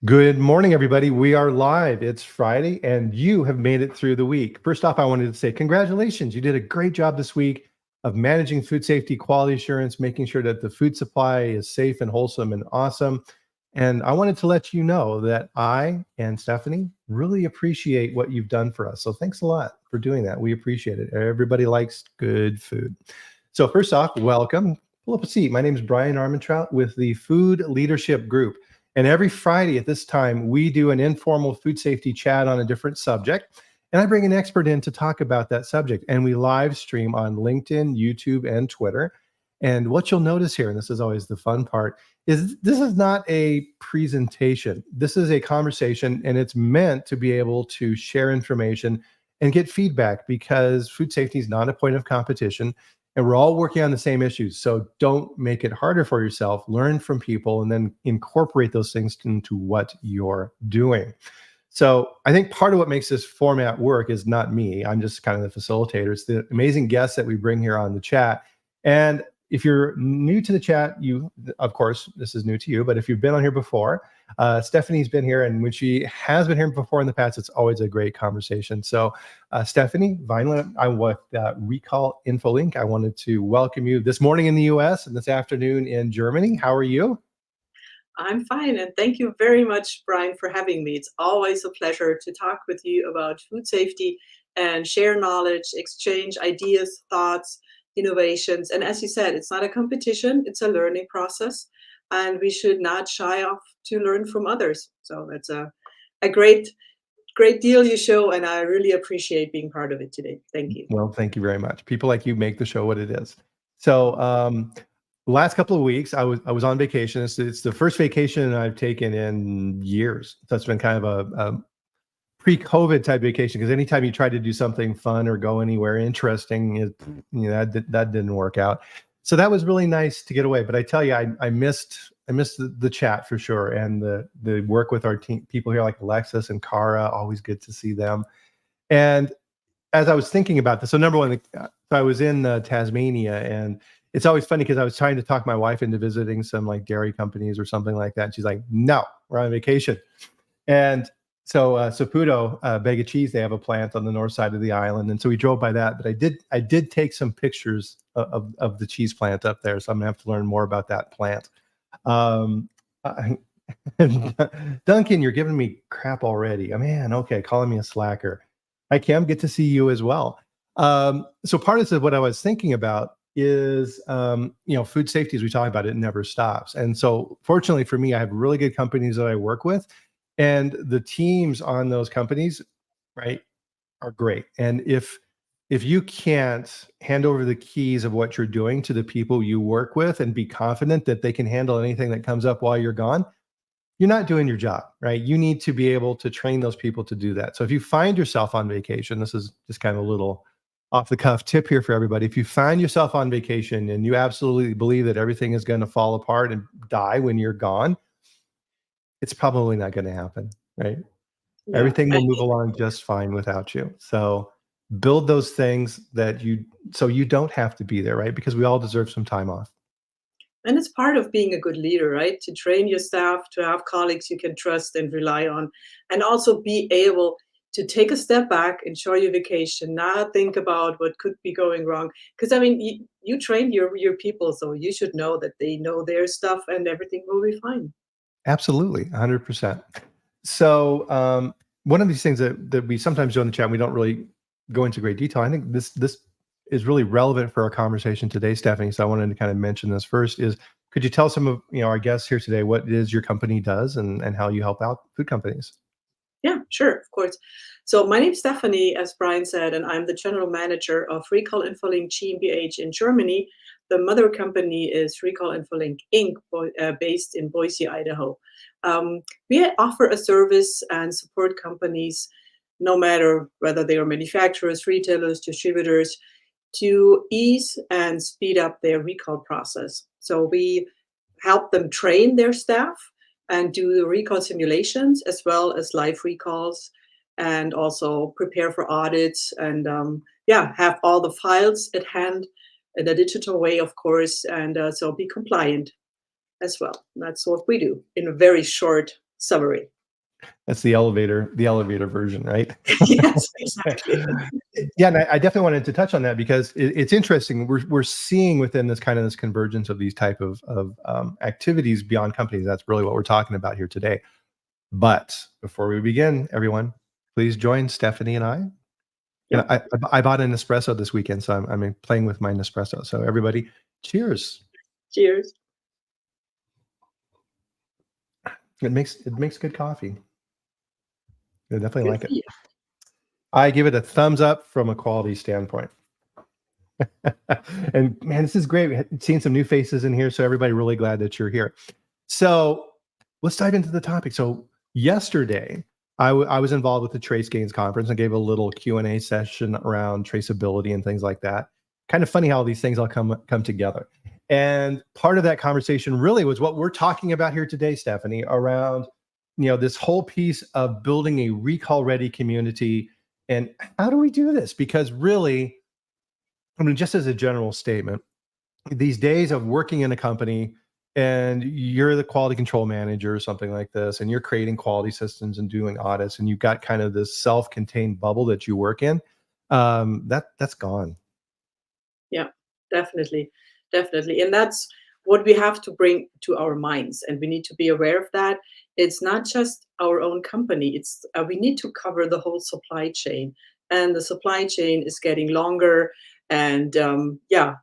Good morning, everybody. We are live. It's Friday, and you have made it through the week. First off, I wanted to say congratulations. You did a great job this week of managing food safety, quality assurance, making sure that the food supply is safe and wholesome and awesome. And I wanted to let you know that I and Stephanie really appreciate what you've done for us. So thanks a lot for doing that. We appreciate it. Everybody likes good food. So first off, welcome. Pull up a seat. My name is Bryan Armentrout with the Food Leadership Group. And every Friday at this time, we do an informal food safety chat on a different subject. And I bring an expert in to talk about that subject. And we live stream on LinkedIn, YouTube, and Twitter. And what you'll notice here, and this is always the fun part, is this is not a presentation. This is a conversation, and it's meant to be able to share information and get feedback because food safety is not a point of competition. And we're all working on the same issues. So don't make it harder for yourself. Learn from people and then incorporate those things into what you're doing. So I think part of what makes this format work is not me. I'm just kind of the facilitator. It's the amazing guests that we bring here on the chat. And if you're new to the chat, of course, this is new to you, but if you've been on here before, Stephanie's been here, and when she has been here before in the past, it's always a great conversation. So Stephanie Weinand, I'm with Recall InfoLink. I wanted to welcome you this morning in the US and this afternoon in Germany. How are you? I'm fine, and thank you very much, Brian, for having me. It's always a pleasure to talk with you about food safety and share knowledge, exchange ideas, thoughts, innovations. And as you said, it's not a competition, it's a learning process, and we should not shy off to learn from others. So that's a great deal you show, and I really appreciate being part of it today. Thank you. Well, thank you very much. People like you make the show what it is. So the last couple of weeks, I was on vacation. It's the first vacation I've taken in years. So it's been kind of a pre-COVID type vacation because anytime you try to do something fun or go anywhere interesting, that didn't work out. So that was really nice to get away. But I tell you, I missed the chat for sure, and the work with our team, people here like Alexis and Cara. Always good to see them. And as I was thinking about this, so number one, I was in Tasmania, and it's always funny because I was trying to talk my wife into visiting some like dairy companies or something like that. And she's like, "No, we're on vacation." And so Saputo, Bag of Cheese, they have a plant on the north side of the island, and so we drove by that. But I did take some pictures of the cheese plant up there, so I'm gonna have to learn more about that plant. Um, I- Duncan, you're giving me crap already. Oh, man, okay, calling me a slacker. Hi, Kim. Good to see you as well. So part of what I was thinking about is, food safety, as we talk about, it never stops. And so fortunately for me, I have really good companies that I work with, and the teams on those companies, right, are great. And if you can't hand over the keys of what you're doing to the people you work with and be confident that they can handle anything that comes up while you're gone, you're not doing your job, right? You need to be able to train those people to do that. So if you find yourself on vacation, this is just kind of a little off the cuff tip here for everybody. If you find yourself on vacation and you absolutely believe that everything is going to fall apart and die when you're gone, it's probably not going to happen, right? Yeah, Everything will move along just fine without you. So build those things so you don't have to be there, right? Because we all deserve some time off. and it's part of being a good leader, right? To train your staff, to have colleagues you can trust and rely on, and also be able to take a step back, enjoy your vacation, not think about what could be going wrong. Because I mean, you train your people, so you should know that they know their stuff and everything will be fine. Absolutely, 100%. So one of these things that we sometimes do in the chat, we don't really go into great detail. I think this is really relevant for our conversation today, Stephanie. So I wanted to kind of mention this first. Is could you tell some of our guests here today what it is your company does and how you help out food companies? Yeah, sure, of course. So my name's Stephanie, as Brian said, and I'm the general manager of Recall Infolink GmbH in Germany. The mother company is Recall Infolink Inc., based in Boise, Idaho. We offer a service and support companies, no matter whether they are manufacturers, retailers, distributors, to ease and speed up their recall process. So we help them train their staff and do the recall simulations as well as live recalls, and also prepare for audits, and yeah, have all the files at hand in a digital way, of course, and so be compliant as well. That's what we do in a very short summary. That's the elevator version, right? Yes, exactly. Yeah, and I definitely wanted to touch on that because it's interesting. We're seeing within this kind of this convergence of these type of activities beyond companies. That's really what we're talking about here today. But before we begin, everyone, please join Stephanie and I. Yep. And I bought an espresso this weekend, so I'm playing with my Nespresso. So everybody, cheers! Cheers. It makes good coffee. I definitely Good like for it. you. I give it a thumbs up from a quality standpoint. And man, this is great. We've seen some new faces in here, so everybody really glad that you're here. So let's dive into the topic. So yesterday, I was involved with the Trace Gains conference and gave a little Q&A session around traceability and things like that. Kind of funny how these things all come together. And part of that conversation really was what we're talking about here today, Stephanie, around this whole piece of building a recall-ready community. And how do we do this? Because really, I mean, just as a general statement, these days of working in a company and you're the quality control manager or something like this, and you're creating quality systems and doing audits, and you've got kind of this self-contained bubble that you work in, that's gone. Yeah, definitely. Definitely. And that's what we have to bring to our minds. And we need to be aware of that. It's not just our own company. It's we need to cover the whole supply chain. And the supply chain is getting longer and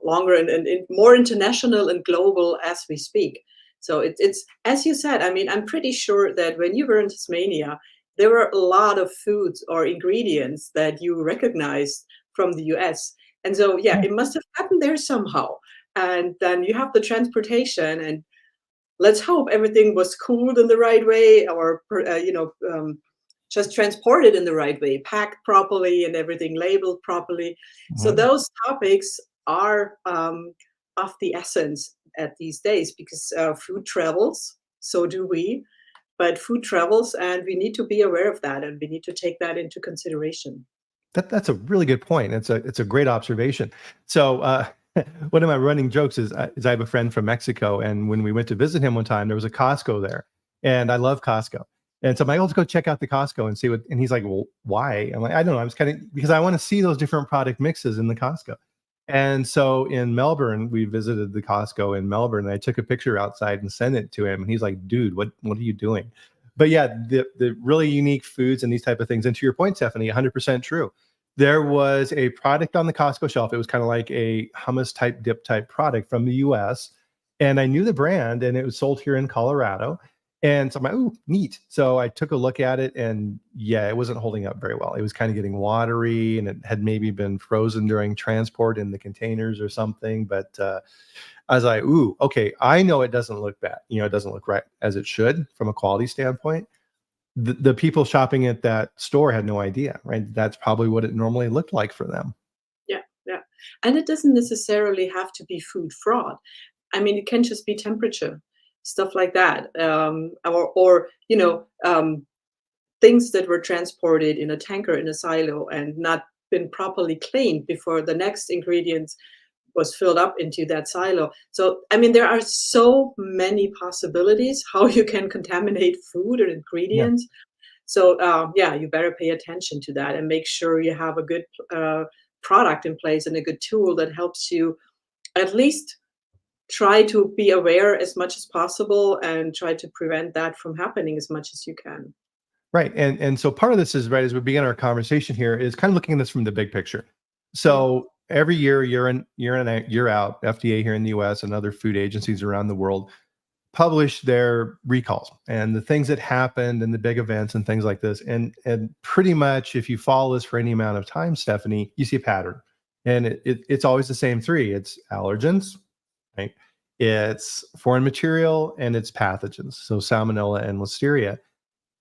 longer and more international and global as we speak. So it's as you said, I mean, I'm pretty sure that when you were in Tasmania, there were a lot of foods or ingredients that you recognized from the US. And so, yeah, it must have happened there somehow. And then you have the transportation, and let's hope everything was cooled in the right way, or just transported in the right way, packed properly, and everything labeled properly. So those topics are of the essence at these days because food travels. So do we. But food travels, and we need to be aware of that, and we need to take that into consideration. That's a really good point. It's a great observation. So one of my running jokes is I have a friend from Mexico, and when we went to visit him one time, there was a Costco there, and I love Costco. And so I'm like, let's go check out the Costco and see what. And he's like, well, why? I'm like, I don't know. I was kind of because I want to see those different product mixes in the Costco. And so in Melbourne, we visited the Costco in Melbourne, and I took a picture outside and sent it to him. And he's like, dude, what are you doing? But yeah, the really unique foods and these type of things. And to your point, Stephanie, 100% true. There was a product on the Costco shelf. It was kind of like a hummus type dip type product from the US. And I knew the brand, and it was sold here in Colorado. And so I'm like, ooh, neat. So I took a look at it, and yeah, it wasn't holding up very well. It was kind of getting watery, and it had maybe been frozen during transport in the containers or something. But I was like, ooh, okay, I know it doesn't look bad. It doesn't look right as it should from a quality standpoint. The people shopping at that store had no idea, right? That's probably what it normally looked like for them. Yeah, yeah. And it doesn't necessarily have to be food fraud. I mean, it can just be temperature, stuff like that, or things that were transported in a tanker in a silo and not been properly cleaned before the next ingredients was filled up into that silo. So, I mean, there are so many possibilities how you can contaminate food or Yeah. ingredients. So, you better pay attention to that and make sure you have a good product in place and a good tool that helps you at least try to be aware as much as possible and try to prevent that from happening as much as you can. Right. And so part of this is right as we begin our conversation here is kind of looking at this from the big picture. Mm. So every year, year in, year out, FDA here in the US and other food agencies around the world publish their recalls and the things that happened and the big events and things like this. And pretty much if you follow this for any amount of time, Stephanie, you see a pattern. And it's always the same three. It's allergens, right? It's foreign material and it's pathogens. So salmonella and listeria.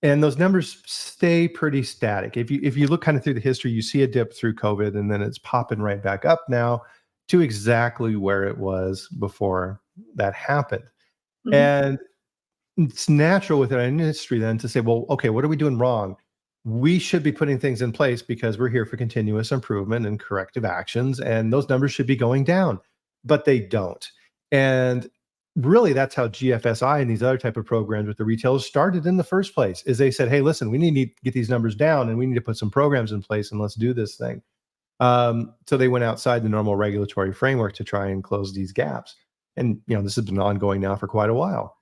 And those numbers stay pretty static. If you look kind of through the history, you see a dip through COVID, and then it's popping right back up now to exactly where it was before that happened. Mhm. And it's natural within an industry then to say, well, okay, what are we doing wrong? We should be putting things in place because we're here for continuous improvement and corrective actions, and those numbers should be going down, but they don't. And really that's how GFSI and these other type of programs with the retailers started in the first place, is they said, hey, listen, we need to get these numbers down and we need to put some programs in place and let's do this thing. So they went outside the normal regulatory framework to try and close these gaps. And, this has been ongoing now for quite a while.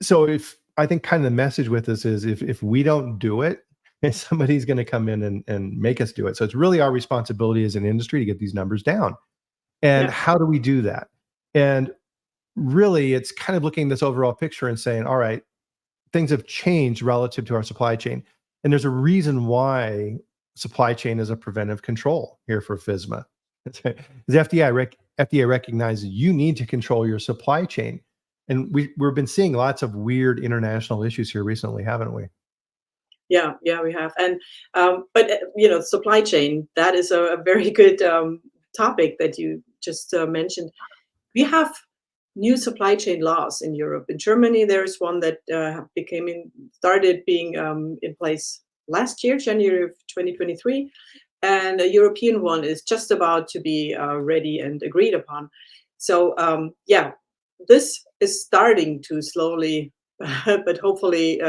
So if I think kind of the message with this is if we don't do it, somebody's going to come in and make us do it. So it's really our responsibility as an industry to get these numbers down. And how do we do that? And really, it's kind of looking at this overall picture and saying, all right, things have changed relative to our supply chain. And there's a reason why supply chain is a preventive control here for FSMA. The FDA recognizes you need to control your supply chain. And we've been seeing lots of weird international issues here recently, haven't we? Yeah, we have. And but supply chain, that is a very good topic that you just mentioned. We have new supply chain laws in Europe. In Germany, there's one that started being in place last year, January of 2023, and a European one is just about to be ready and agreed upon. So this is starting to slowly, but hopefully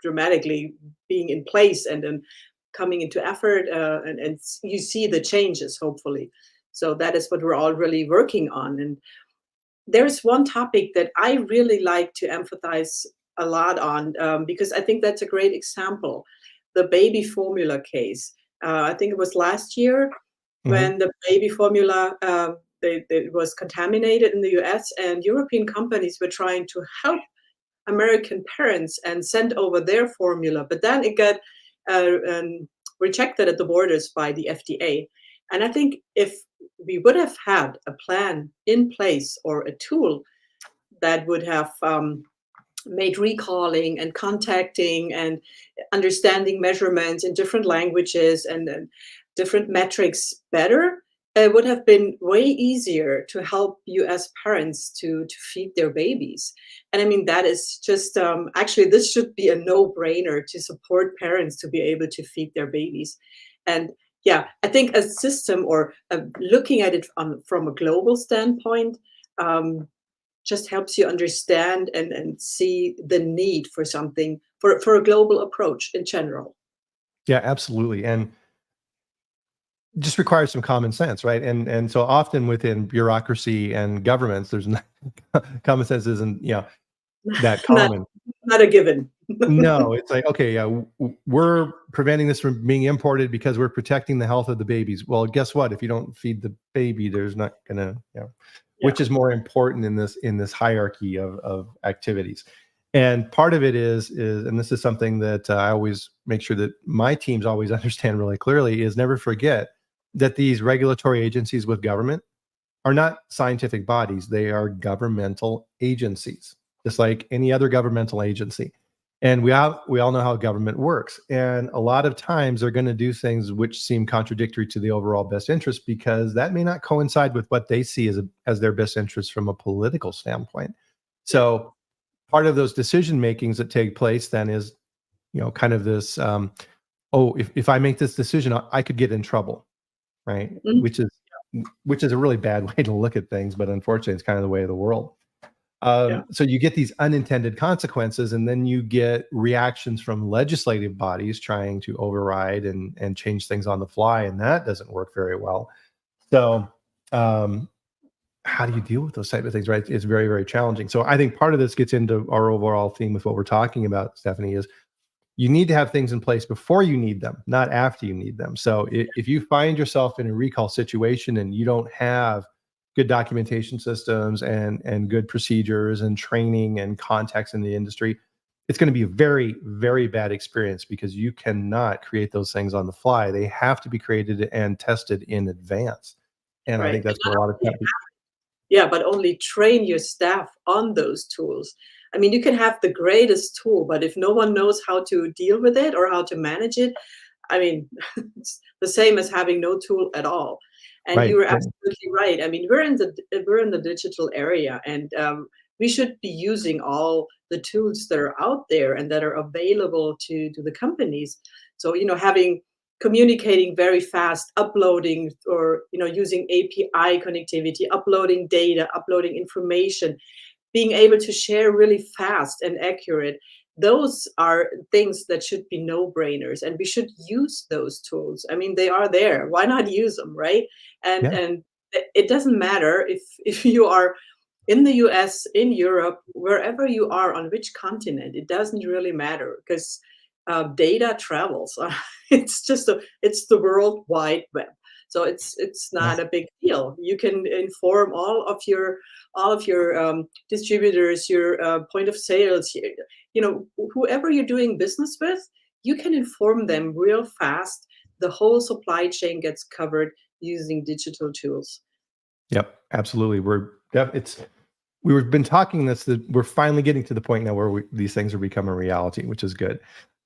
dramatically being in place and then coming into effort, and you see the changes, hopefully. So that is what we're all really working on. And there's one topic that I really like to emphasize a lot on, because I think that's a great example. The baby formula case. I think it was last year when the baby formula it was contaminated in the US, and European companies were trying to help American parents and sent over their formula, but then it got rejected at the borders by the FDA. And I think if we would have had a plan in place or a tool that would have made recalling and contacting and understanding measurements in different languages and different metrics better, it would have been way easier to help you as parents to feed their babies. And I mean, that is just actually, this should be a no-brainer to support parents to be able to feed their babies. And yeah, I think a system or looking at it from a global standpoint just helps you understand and see the need for something, for a global approach in general. Yeah, absolutely. And just requires some common sense, right? And so often within bureaucracy and governments, there's not, common sense isn't that not, common. not a given. No, it's like, okay, yeah, we're preventing this from being imported because we're protecting the health of the babies. Well, guess what? If you don't feed the baby, there's not gonna, which is more important in this hierarchy of activities. And part of it is, and this is something that I always make sure that my teams always understand really clearly, is never forget that these regulatory agencies with government are not scientific bodies. They are governmental agencies, just like any other governmental agency. And we all know how government works. And a lot of times they're going to do things which seem contradictory to the overall best interest, because that may not coincide with what they see as their best interest from a political standpoint. So part of those decision makings that take place then is, kind of this, if I make this decision, I could get in trouble, right? Mhm. Which is a really bad way to look at things, but unfortunately, it's kind of the way of the world. Yeah. So you get these unintended consequences, and then you get reactions from legislative bodies trying to override and change things on the fly, and that doesn't work very well. So, how do you deal with those type of things, right? It's very, very challenging. So I think part of this gets into our overall theme with what we're talking about, Stephanie, is you need to have things in place before you need them, not after you need them. So if you find yourself in a recall situation and you don't have good documentation systems and good procedures and training and contacts in the industry, it's going to be a very, very bad experience, because you cannot create those things on the fly. They have to be created and tested in advance. And I think that's what a lot of companies. Yeah, but only train your staff on those tools. I mean, you can have the greatest tool, but if no one knows how to deal with it or how to manage it, I mean, it's the same as having no tool at all. And Right. you were absolutely right. I mean, we're in the digital area, and we should be using all the tools that are out there and that are available to the companies. So having communicating very fast, uploading or using API connectivity, uploading data, uploading information, being able to share really fast and accurate. Those are things that should be no-brainers, and we should use those tools. I mean, they are there. Why not use them, right? Yeah. And it doesn't matter if you are in the US, in Europe, wherever you are, on which continent, it doesn't really matter, because data travels. It's the World Wide Web. So it's not Yeah. a big deal. You can inform all of your distributors, your point of sales, whoever you're doing business with, you can inform them real fast. The whole supply chain gets covered using digital tools. Yep, absolutely. We've been talking this, that we're finally getting to the point now where these things are becoming reality, which is good.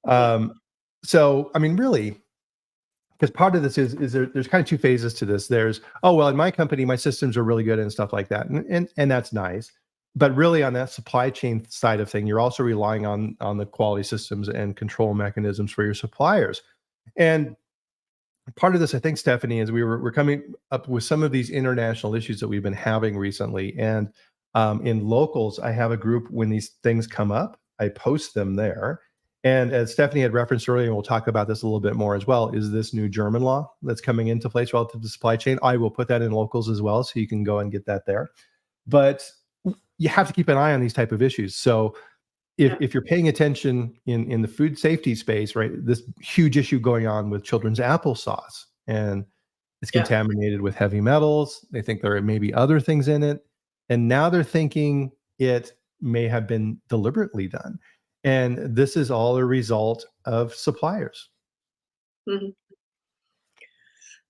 So, I mean, really, because part of this is there's kind of two phases to this. There's, oh, well, in my company, my systems are really good and stuff like that. And that's nice. But really on that supply chain side of thing, you're also relying on the quality systems and control mechanisms for your suppliers. And part of this, I think, Stephanie, is we're coming up with some of these international issues that we've been having recently. And in locals, I have a group, when these things come up, I post them there. And as Stephanie had referenced earlier, and we'll talk about this a little bit more as well, is this new German law that's coming into place relative to supply chain. I will put that in locals as well, so you can go and get that there. But you have to keep an eye on these type of issues. So if you're paying attention in the food safety space, right, this huge issue going on with children's applesauce, and it's contaminated with heavy metals. They think there may be other things in it. And now they're thinking it may have been deliberately done. And this is all a result of suppliers. Mm-hmm.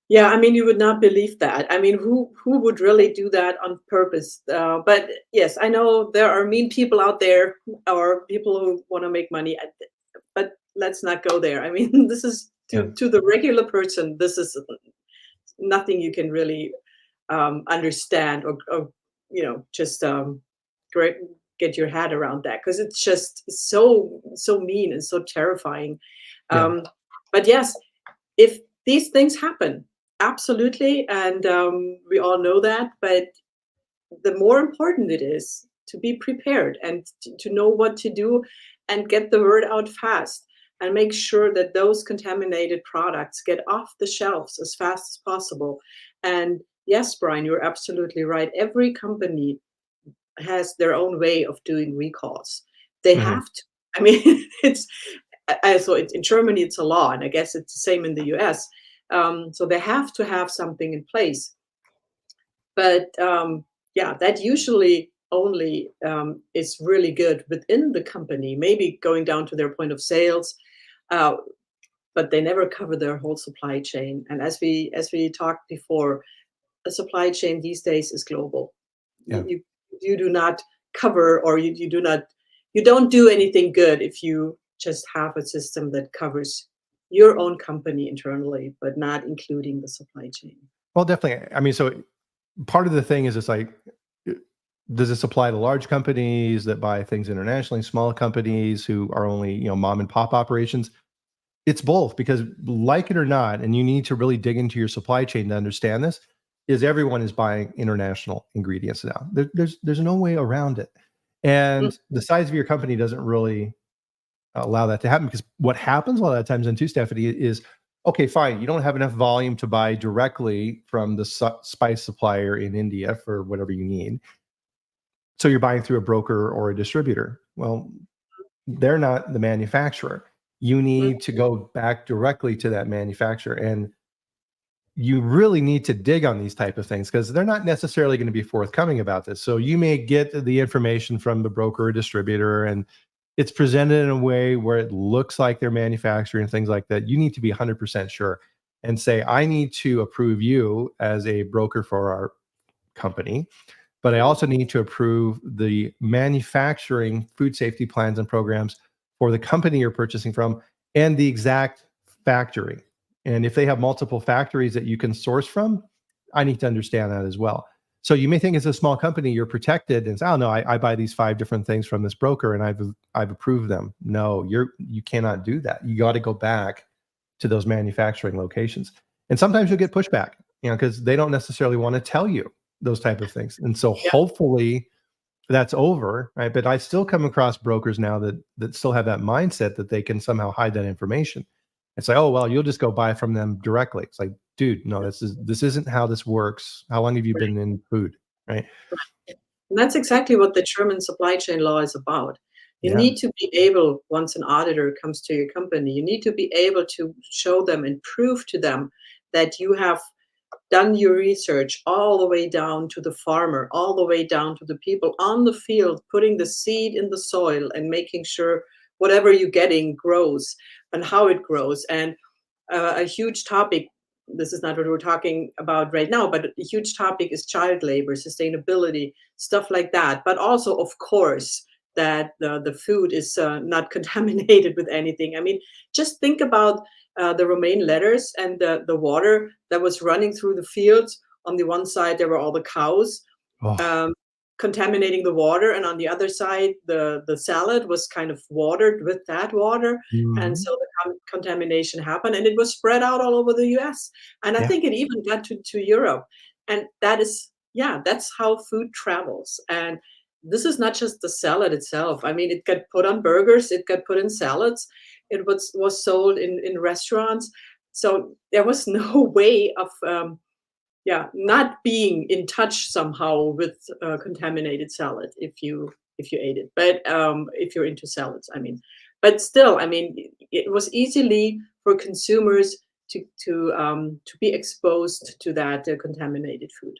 Yeah, I mean, you would not believe that. I mean, who would really do that on purpose? But yes, I know there are mean people out there, or people who want to make money. But let's not go there. I mean, this is to the regular person, this is nothing you can really understand or just get your head around that, because it's just so mean and so terrifying. But yes, if these things happen, absolutely, and we all know that. But the more important it is to be prepared and to know what to do and get the word out fast and make sure that those contaminated products get off the shelves as fast as possible. And yes, Bryan, you're absolutely right. Every company has their own way of doing recalls. They have to. I mean, so in Germany, it's a law, and I guess it's the same in the US. So they have to have something in place. But that usually only is really good within the company, maybe going down to their point of sales, but they never cover their whole supply chain. And as we talked before, the supply chain these days is global. You do not cover, or you don't do anything good if you just have a system that covers your own company internally, but not including the supply chain. Well, definitely. I mean, so part of the thing is, it's like, does this apply to large companies that buy things internationally, small companies who are only, mom and pop operations? It's both, because like it or not, and you need to really dig into your supply chain to understand this, is everyone is buying international ingredients now. There's no way around it. And the size of your company doesn't really allow that to happen, because what happens a lot of times, and too, Stephanie, is, okay, fine, you don't have enough volume to buy directly from the spice supplier in India for whatever you need. So you're buying through a broker or a distributor. Well, they're not the manufacturer. You need to go back directly to that manufacturer. And you really need to dig on these type of things, because they're not necessarily going to be forthcoming about this. So you may get the information from the broker or distributor, and it's presented in a way where it looks like they're manufacturing things like that. You need to be 100% sure and say, I need to approve you as a broker for our company, but I also need to approve the manufacturing food safety plans and programs for the company you're purchasing from, and the exact factory. And if they have multiple factories that you can source from, I need to understand that as well. So you may think, as a small company, you're protected and say, oh no, I buy these 5 different things from this broker and I've approved them. No, you cannot do that. You got to go back to those manufacturing locations. And sometimes you'll get pushback, because they don't necessarily want to tell you those type of things. And so Yeah. hopefully that's over, right? But I still come across brokers now that still have that mindset that they can somehow hide that information. It's like, oh, well, you'll just go buy from them directly. It's like, dude, no, this isn't how this works. How long have you been in food, right? And that's exactly what the German supply chain law is about. You Yeah. need to be able, once an auditor comes to your company, you need to be able to show them and prove to them that you have done your research all the way down to the farmer, all the way down to the people on the field, putting the seed in the soil and making sure whatever you're getting grows and how it grows. And a huge topic, this is not what we're talking about right now, but a huge topic is child labor, sustainability, stuff like that. But also, of course, that the food is not contaminated with anything. I mean, just think about the romaine lettuce and the water that was running through the fields. On the one side, there were all the cows. Oh, Um, contaminating the water, and on the other side the salad was kind of watered with that water, and mhm. so the contamination happened, and it was spread out all over the US, and I Yeah. think it even got to Europe. And that is, yeah, that's how food travels. And this is not just the salad itself. I mean, it got put on burgers, it got put in salads, it was sold in restaurants. So there was no way of yeah, not being in touch somehow with contaminated salad if you ate it. But if you're into salads, I mean, but still, I mean, it was easily for consumers to be exposed to that contaminated food.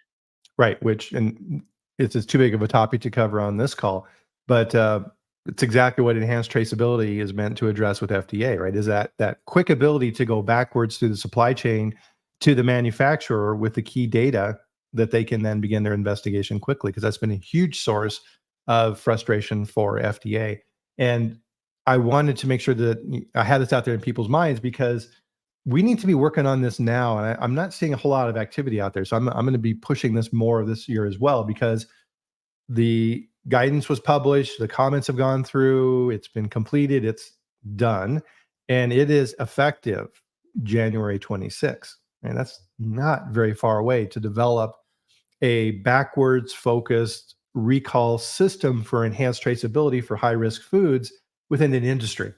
Right, which and it's too big of a topic to cover on this call, but it's exactly what enhanced traceability is meant to address with FDA, right? Is that quick ability to go backwards through the supply chain to the manufacturer with the key data that they can then begin their investigation quickly, because that's been a huge source of frustration for FDA. And I wanted to make sure that I had this out there in people's minds, because we need to be working on this now. And I'm not seeing a whole lot of activity out there. So I'm going to be pushing this more this year as well, because the guidance was published, the comments have gone through, it's been completed, it's done, and it is effective January 26th. And that's not very far away to develop a backwards focused recall system for enhanced traceability for high risk foods within an industry.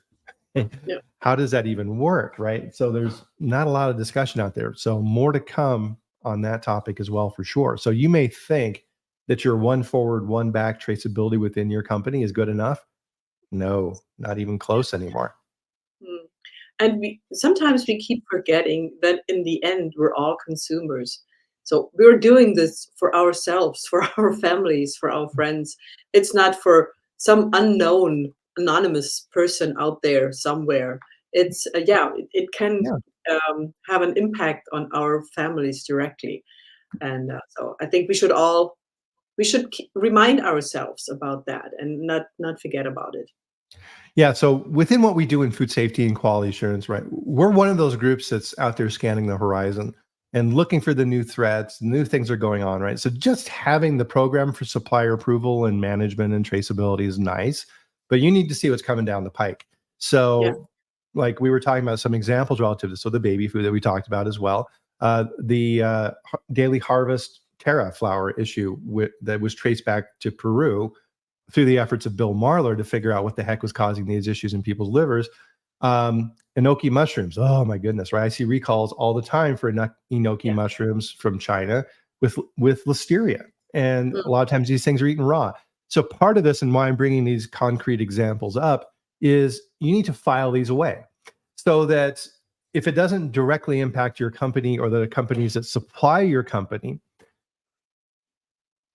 Yeah. How does that even work, right? So there's not a lot of discussion out there. So more to come on that topic as well, for sure. So you may think that your one forward, one back traceability within your company is good enough. No, not even close anymore. Mm. And we sometimes we keep forgetting that in the end we're all consumers. So we're doing this for ourselves, for our families, for our friends. It's not for some unknown anonymous person out there somewhere. It's yeah, it can Yeah. have an impact on our families directly. And so I think we should remind ourselves about that and not forget about it. Yeah. So within what we do in food safety and quality assurance, right, we're one of those groups that's out there scanning the horizon and looking for the new threats, new things are going on, right? So just having the program for supplier approval and management and traceability is nice, but you need to see what's coming down the pike. Yeah. So, like we were talking about some examples relative to, so the baby food that we talked about as well, the daily harvest Terra flour issue that was traced back to Peru through the efforts of Bill Marler to figure out what the heck was causing these issues in people's livers. Enoki mushrooms. Oh my goodness, right? I see recalls all the time for enoki Yeah. mushrooms from China with listeria, and a Mm. lot of times these things are eaten raw. So part of this, and why I'm bringing these concrete examples up, is you need to file these away so that if it doesn't directly impact your company or the companies that supply your company,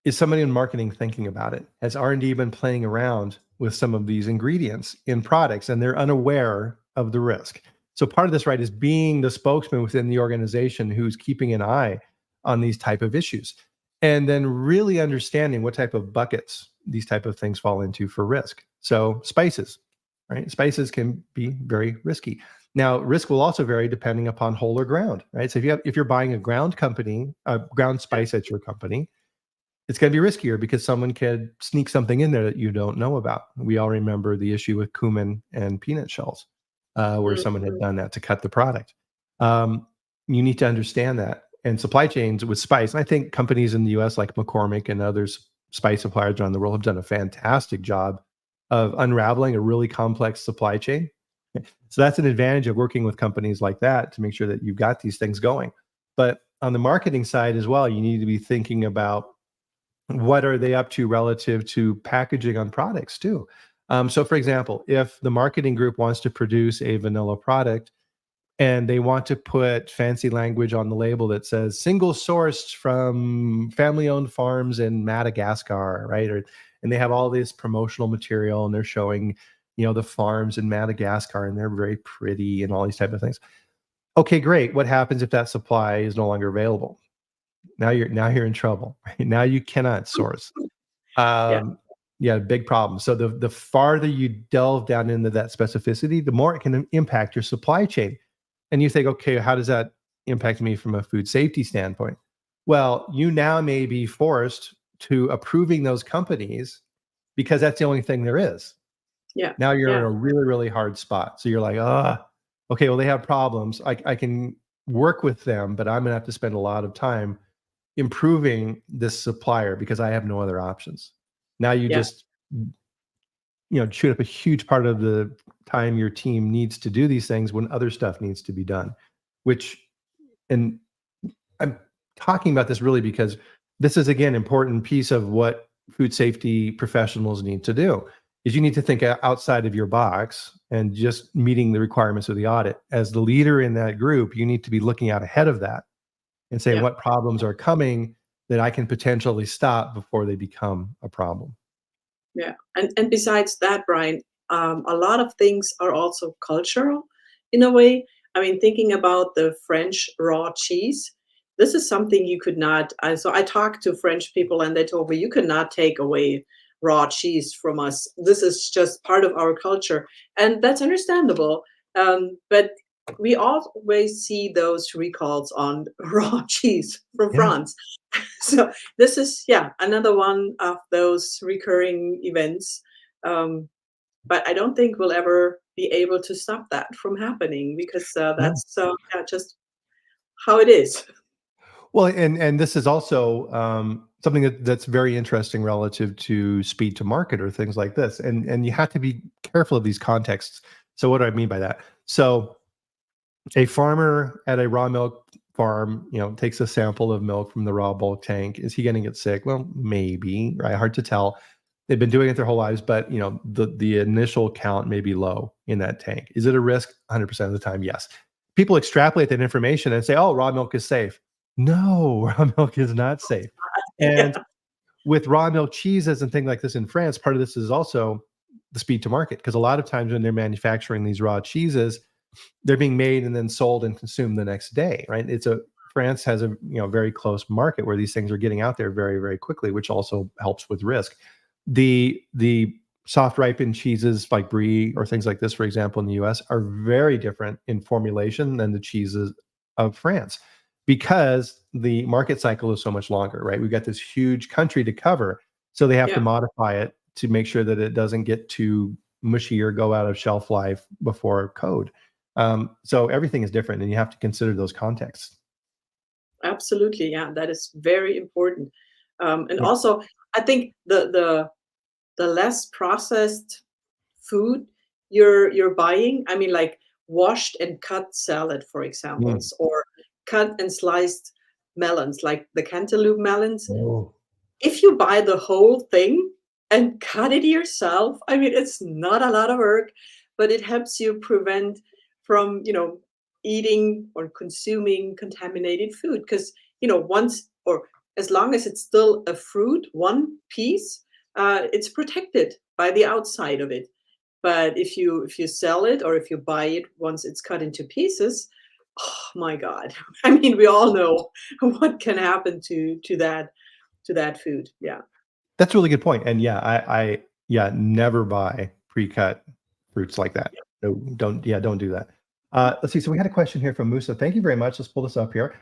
is somebody in marketing thinking about it? Has R&D been playing around with some of these ingredients in products and they're unaware of the risk? So part of this, right, is being the spokesman within the organization who's keeping an eye on these type of issues, and then really understanding what type of buckets these type of things fall into for risk. So spices, right? Spices can be very risky. Now, risk will also vary depending upon whole or ground, right? So if you're buying a ground company, a ground spice at your company, it's going to be riskier because someone could sneak something in there that you don't know about. We all remember the issue with cumin and peanut shells, where someone had Mhm. done that to cut the product. You need to understand that. And supply chains with spice, and I think companies in the US like McCormick and others, spice suppliers around the world, have done a fantastic job of unraveling a really complex supply chain. So that's an advantage of working with companies like that to make sure that you've got these things going. But on the marketing side as well, you need to be thinking about what are they up to relative to packaging on products too. So for example, if the marketing group wants to produce a vanilla product and they want to put fancy language on the label that says single sourced from family owned farms in Madagascar, right? And they have all this promotional material and they're showing, the farms in Madagascar and they're very pretty and all these type of things. Okay, great. What happens if that supply is no longer available? Now you're in trouble. Right? Now you cannot source. Yeah. Yeah, big problem. So the farther you delve down into that specificity, the more it can impact your supply chain. And you think, okay, how does that impact me from a food safety standpoint? Well, you now may be forced to approving those companies because that's the only thing there is. Yeah. Now you're in Yeah. a really, really hard spot. So you're like, okay, well, they have problems. I can work with them, but I'm gonna have to spend a lot of time improving this supplier because I have no other options. Now you Yeah. just shoot up a huge part of the time your team needs to do these things when other stuff needs to be done, which, and I'm talking about this really because this is again important piece of what food safety professionals need to do is you need to think outside of your box and just meeting the requirements of the audit. As the leader in that group, you need to be looking out ahead of that and saying Yeah. what problems are coming that I can potentially stop before they become a problem. Yeah. And besides that, Brian, a lot of things are also cultural in a way. I mean, thinking about the French raw cheese, this is something you could not. So I talked to French people and they told me you could not take away raw cheese from us. This is just part of our culture. And that's understandable. But we always see those recalls on raw cheese from Yeah. France. So this is, yeah, another one of those recurring events. Um, but I don't think we'll ever be able to stop that from happening because No. that's yeah, just how it is. Well, and this is also something that's very interesting relative to speed to market or things like this. And you have to be careful of these contexts. So what do I mean by that? So a farmer at a raw milk farm, takes a sample of milk from the raw bulk tank. Is he going to get sick? Well, maybe, right? Hard to tell. They've been doing it their whole lives, but the initial count may be low in that tank. Is it a risk? 100% of the time, yes. People extrapolate that information and say, "Oh, raw milk is safe." No, raw milk is not safe. And Yeah, with raw milk cheeses and things like this in France, part of this is also the speed to market because a lot of times when they're manufacturing these raw cheeses, they're being made and then sold and consumed the next day, right? France has a very close market where these things are getting out there very, very quickly, which also helps with risk. The soft ripened cheeses like brie or things like this, for example, in the US, are very different in formulation than the cheeses of France because the market cycle is so much longer, right? We've got this huge country to cover, so they have to yeah, modify it to make sure that it doesn't get too mushy or go out of shelf life before code. So everything is different, and you have to consider those contexts. absolutely. Yeah, that is very important. And Yeah. also, I think the less processed food you're buying, I mean, like washed and cut salad, for Mm. examples, or cut and sliced melons, like the cantaloupe melons. Oh. If you buy the whole thing and cut it yourself, I mean, it's not a lot of work, but it helps you prevent from, eating or consuming contaminated food. Because, once or as long as it's still a fruit, one piece, it's protected by the outside of it. But if you sell it or if you buy it once it's cut into pieces, oh my God. I mean, we all know what can happen to that food. Yeah. That's a really good point. And yeah, I never buy pre-cut fruits like that. No, don't do that. Let's see. So we had a question here from Musa. Thank you very much. Let's pull this up here.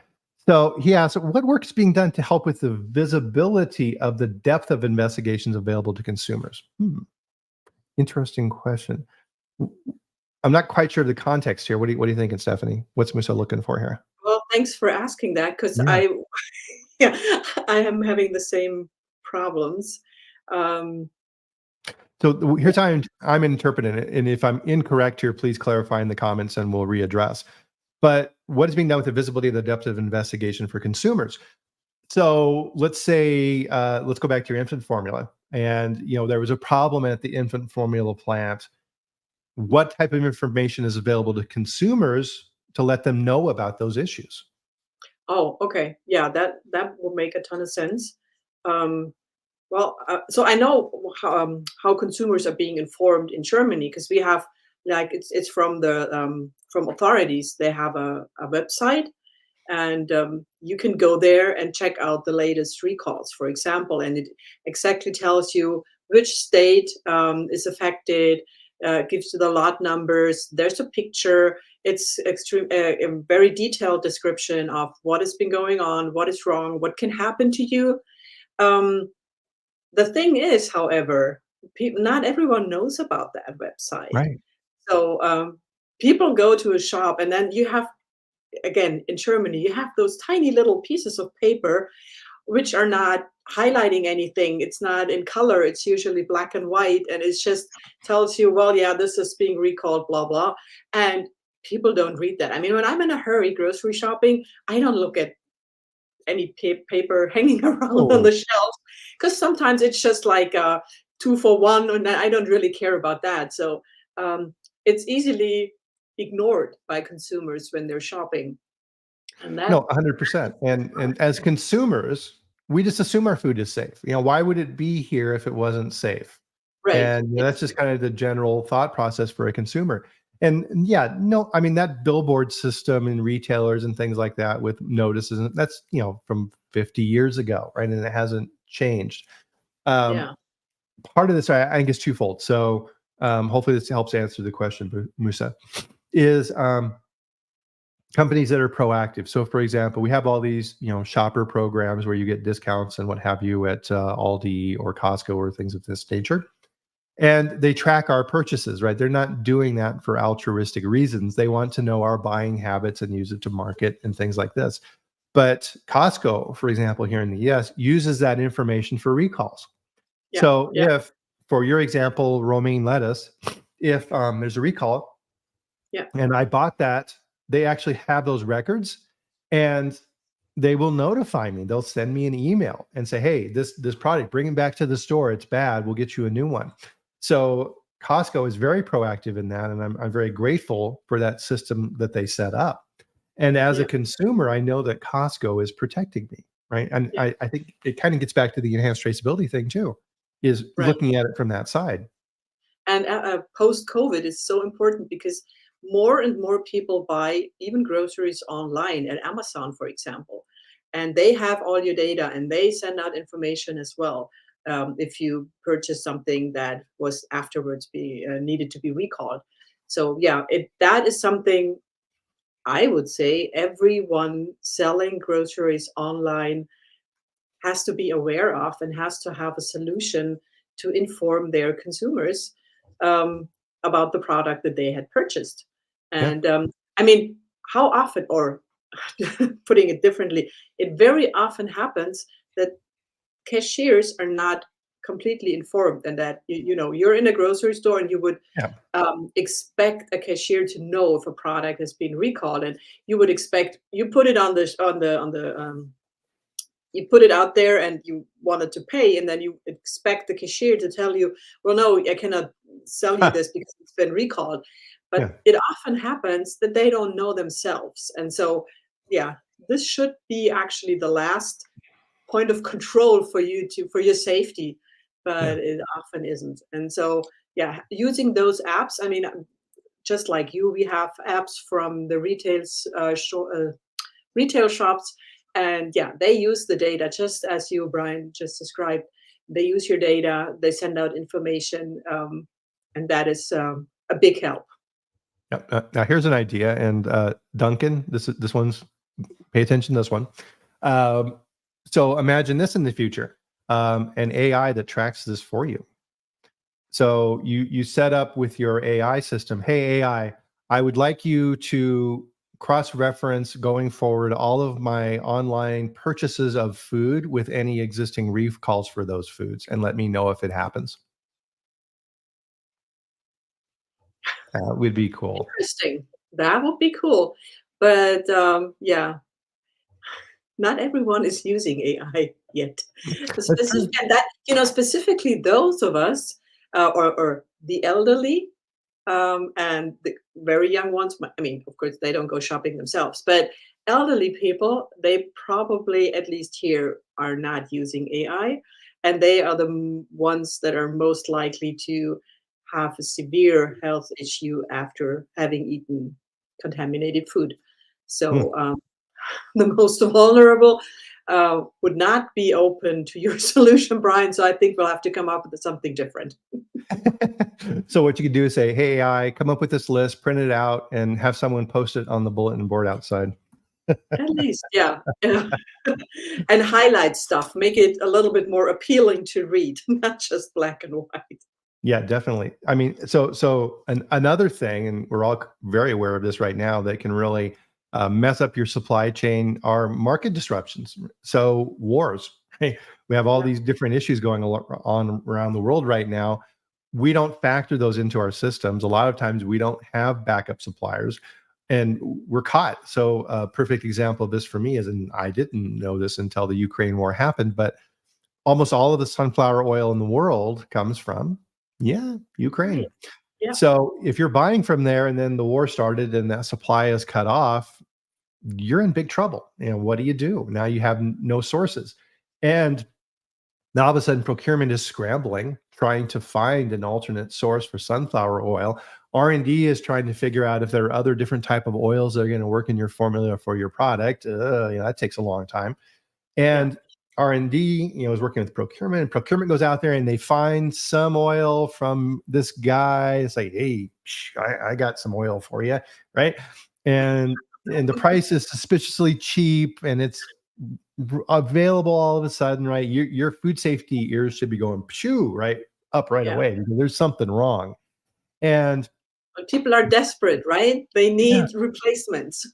So he asked, what work is being done to help with the visibility of the depth of investigations available to consumers? Interesting question. I'm not quite sure of the context here. What are you thinking, Stephanie? What's Musa looking for here? Well, thanks for asking that, because Yeah. yeah, I am having the same problems. Um, So here's how I'm interpreting it, and if I'm incorrect here, please clarify in the comments, and we'll readdress. But what is being done with the visibility of the depth of investigation for consumers? So let's say, let's go back to your infant formula, and there was a problem at the infant formula plant. What type of information is available to consumers to let them know about those issues? oh, okay. Yeah, that will make a ton of sense. Um, Well, so I know how consumers are being informed in Germany, because we have, like, it's from authorities. They have a website, and you can go there and check out the latest recalls, for example, and it exactly tells you which state is affected. Gives you the lot numbers. There's a picture. It's a very detailed description of what has been going on, what is wrong, what can happen to you. Um, the thing is, however, not everyone knows about that website. Right. So people go to a shop, and then you have, again, in Germany, you have those tiny little pieces of paper which are not highlighting anything. It's not in color. It's usually black and white, and it just tells you, well, yeah, this is being recalled, blah blah. And people don't read that. I mean, when I'm in a hurry grocery shopping, I don't look at any paper hanging around on Oh, the shelf, because sometimes it's just like 2 for 1, and I don't really care about that. So it's easily ignored by consumers when they're shopping, and that, no, 100%. And as consumers, we just assume our food is safe. Why would it be here if it wasn't safe? right. And that's just kind of the general thought process for a consumer. And yeah, no, I mean that billboard system in retailers and things like that with notices, and that's from 50 years ago, right? And it hasn't changed. Um, Yeah, Part of this, I think, is twofold. So hopefully this helps answer the question, Musa, is companies that are proactive. So for example, we have all these shopper programs where you get discounts and what have you at Aldi or Costco or things of this nature. And they track our purchases, right? They're not doing that for altruistic reasons. They want to know our buying habits and use it to market and things like this. But Costco, for example, here in the US, uses that information for recalls. yeah, So yeah, if, for your example, romaine lettuce, if there's a recall yeah, and I bought that, they actually have those records, and they will notify me. They'll send me an email and say, "Hey, this product, bring it back to the store. It's bad. We'll get you a new one." So Costco is very proactive in that, and I'm very grateful for that system that they set up. And as a yeah, consumer, I know that Costco is protecting me, right? And yeah, I think it kind of gets back to the enhanced traceability thing too, is right. looking at it from that side. And post COVID is so important, because more and more people buy even groceries online at Amazon, for example, and they have all your data, and they send out information as well. If you purchase something that was afterwards be needed to be recalled. So yeah, that is something I would say everyone selling groceries online has to be aware of, and has to have a solution to inform their consumers um, about the product that they had purchased. Yeah. And I mean, how often, or putting it differently, it very often happens that cashiers are not completely informed, and that you're in a grocery store, and you would Yeah. expect a cashier to know if a product has been recalled, and you would expect, you put it on the you put it out there, and you wanted to pay, and then you expect the cashier to tell you, well, no, I cannot sell you this because it's been recalled. Yeah. But it often happens that they don't know themselves, and so yeah, this should be actually the last point of control for you, to for your safety, Yeah. but it often isn't. And so yeah, using those apps, I mean, just like you, we have apps from the retail shops, and yeah, they use the data just as you, Brian, just described. They use your data, they send out information, and that is a big help. Yeah. Now here's an idea, and Duncan, this one's, pay attention to this one. Um, so imagine this in the future, an AI that tracks this for you. So you set up with your AI system, hey AI, I would like you to cross-reference going forward all of my online purchases of food with any existing recalls for those foods and let me know if it happens. Would be cool. Interesting. That would be cool. But yeah, not everyone is using AI yet. That's true. And that, specifically those of us or the elderly and the very young ones. I mean, of course, they don't go shopping themselves, but elderly people, they probably, at least here, are not using AI. And they are the ones that are most likely to have a severe health issue after having eaten contaminated food. Hmm. So the most vulnerable would not be open to your solution, Bryan. So I think we'll have to come up with something different. So what you could do is say, hey, AI, come up with this list, print it out, and have someone post it on the bulletin board outside. At least, yeah. Yeah. And highlight stuff, make it a little bit more appealing to read, not just black and white. Yeah, definitely. I mean, so another thing, and we're all very aware of this right now, that can really mess up your supply chain are market disruptions. So wars, right? We have all Yeah. these different issues going on around the world right now. We don't factor those into our systems. A lot of times we don't have backup suppliers and we're caught. So a perfect example of this for me is, and I didn't know this until the Ukraine war happened, but almost all of the sunflower oil in the world comes from, yeah, Ukraine. Right. Yeah. So if you're buying from there and then the war started and that supply is cut off, you're in big trouble. What do you do? Now you have no sources. And now all of a sudden procurement is scrambling, trying to find an alternate source for sunflower oil. R&D is trying to figure out if there are other different type of oils that are going to work in your formula for your product. That takes a long time. Yeah. And R&D, is working with procurement, and procurement goes out there and they find some oil from this guy. It's like, hey, I got some oil for you, right? And the price is suspiciously cheap, and it's available all of a sudden, right? Your food safety ears should be going pshoo, right up right Yeah. away because there's something wrong. And But people are desperate, right? They yeah, need replacements.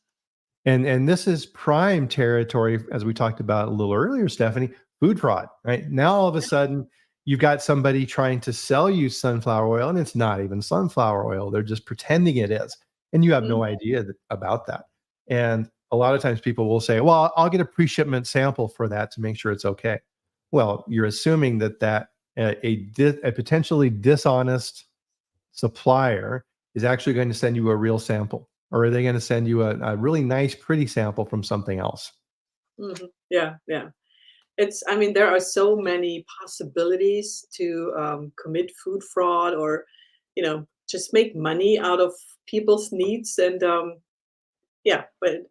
and this is prime territory, as we talked about a little earlier, Stephanie, food fraud, right? Now all of a sudden you've got somebody trying to sell you sunflower oil and it's not even sunflower oil. They're just pretending it is. And you have no idea about that. And a lot of times people will say, well, I'll get a pre-shipment sample for that to make sure it's okay. Well, you're assuming that a potentially dishonest supplier is actually going to send you a real sample, or are they going to send you a really nice, pretty sample from something else? Yeah, yeah. I mean, there are so many possibilities to commit food fraud or, just make money out of people's needs. And yeah, but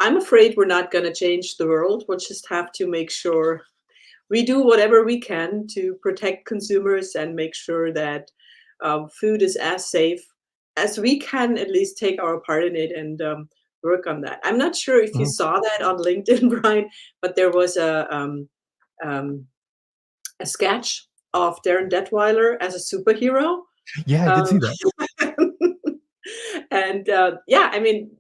I'm afraid we're not going to change the world. We'll just have to make sure we do whatever we can to protect consumers and make sure that food is as safe as we can, at least take our part in it and work on that. I'm not sure if you Mhm. saw that on LinkedIn, Bryan, but there was um, a sketch of Darren Detweiler as a superhero. Yeah, I did Um, see that. and yeah, I mean,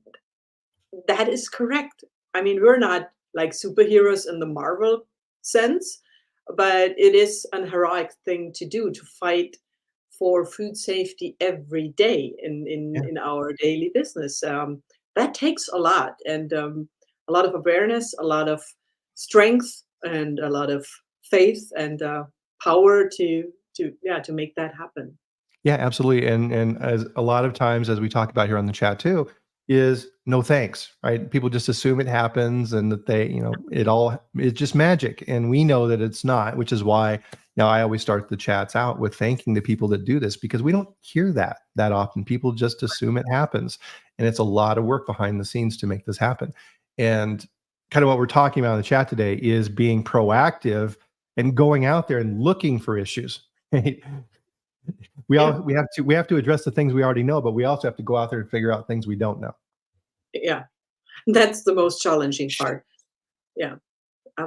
that is correct. I mean, we're not like superheroes in the Marvel sense, but it is an heroic thing to do to fight for food safety every day Yeah. in our daily business. That takes a lot and a lot of awareness, a lot of strength, and a lot of faith and power to make that happen. Yeah, absolutely. And as a lot of times, as we talk about here on the chat too, is no thanks, right? People just assume it happens and that it's just magic. And we know that it's not, which is why now I always start the chats out with thanking the people that do this because we don't hear that often. People just assume it happens. And it's a lot of work behind the scenes to make this happen. And kind of what we're talking about in the chat today is being proactive and going out there and looking for issues. Right? Yeah, We have to address the things we already know, but we also have to go out there and figure out things we don't know. yeah. That's the most challenging part. Yeah,